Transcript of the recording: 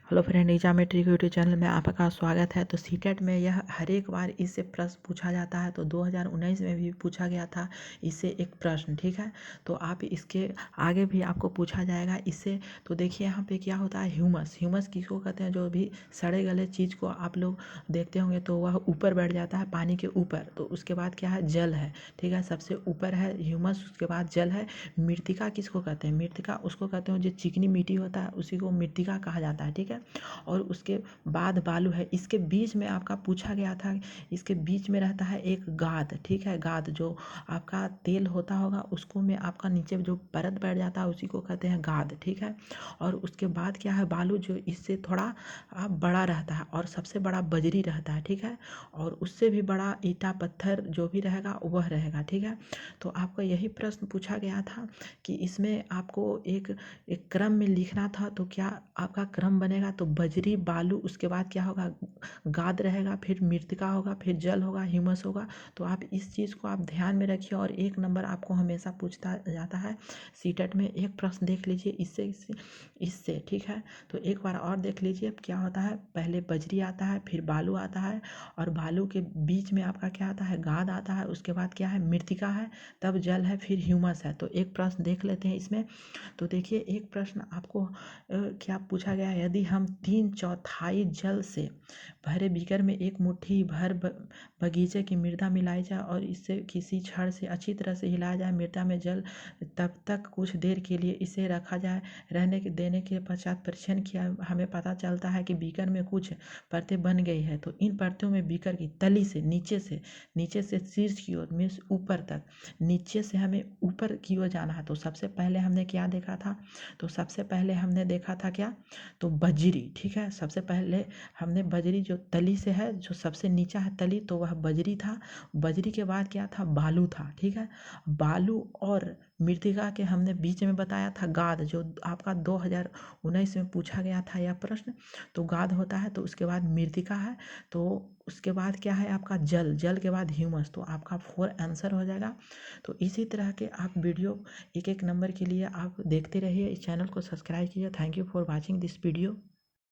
Hello friend, geometry के YouTube channel में आपका स्वागत है। तो सीटेट में यह हर एक बार इससे प्रश्न पूछा जाता है। तो 2019 में भी पूछा गया था इससे एक प्रश्न, ठीक है। तो आप इसके आगे भी आपको पूछा जाएगा इससे। तो देखिए यहाँ पे क्या होता है, ह्यूमस। ह्यूमस किसको कहते हैं? जो भी सड़े गले चीज़ को आप लोग देखते होंगे तो वह ऊपर बैठ जाता है पानी के ऊपर। तो उसके बाद क्या है, जल है, ठीक है। सबसे ऊपर है ह्यूमस, उसके बाद जल है। मृतिका किसको कहते हैं? मृतिका उसको कहते हैं जो चिकनी मिट्टी होता है उसी को मृतिका कहा जाता है, ठीक है। और उसके बाद बालू है। इसके बीच में आपका पूछा गया था, इसके बीच में रहता है एक गाद, ठीक है। गाद जो आपका तेल होता होगा उसको में आपका नीचे जो परत बैठ जाता है उसी को कहते हैं गाद, ठीक है। और उसके बाद क्या है, बालू जो इससे थोड़ा बड़ा रहता है और सबसे बड़ा बजरी रहता है, ठीक है। और उससे भी बड़ा ईटा पत्थर जो भी रहेगा वह रहेगा, ठीक है। तो आपको यही प्रश्न पूछा गया था कि इसमें आपको एक क्रम में लिखना था। तो क्या आपका क्रम बनेगा? तो बजरी, बालू, उसके बाद क्या होगा, गाद रहेगा, फिर मृतिका होगा, फिर जल होगा, ह्यूमस होगा। तो आप इस चीज़ को आप ध्यान में रखिए। और 1 नंबर आपको हमेशा पूछता जाता है सीटेट में। एक प्रश्न देख लीजिए इससे, ठीक है। तो एक बार और देख लीजिए क्या होता है। पहले बजरी आता है, फिर बालू आता है, और बालू के बीच में आपका क्या आता है, गाद आता है। उसके बाद क्या है, मृतिका है, तब जल है, फिर ह्यूमस है। तो एक प्रश्न देख लेते हैं इसमें। तो देखिए एक प्रश्न आपको क्या पूछा गया है, यदि हम 3/4 जल से भरे बीकर में एक मुट्ठी भर बगीचे की मृदा मिलाई जाए और इससे किसी छड़ से अच्छी तरह से हिलाया जाए, मृदा में जल तब तक कुछ देर के लिए इसे रखा जाए, रहने के देने के पश्चात परीक्षण किया, हमें पता चलता है कि बीकर में कुछ परतें बन गई है। तो इन परतों में बीकर की तली से नीचे से शीर्ष की ओर मीन्स ऊपर तक, नीचे से हमें ऊपर की ओर जाना है। तो सबसे पहले हमने क्या देखा था? तो सबसे पहले हमने देखा था क्या? तो बजरी, ठीक है। सबसे पहले हमने बजरी जो तली से है, जो सबसे नीचा है तली, तो वह बजरी था। बजरी के बाद क्या था? बालू था, ठीक है। बालू और मृतिका के हमने बीच में बताया था गाद, जो आपका 2019 में पूछा गया था यह प्रश्न। तो गाद होता है, तो उसके बाद मृतिका है, तो उसके बाद क्या है आपका जल के बाद ह्यूमस। तो आपका 4 आंसर हो जाएगा। तो इसी तरह के आप वीडियो एक नंबर के लिए आप देखते रहिए। इस चैनल को सब्सक्राइब कीजिए। Thank you for watching this video.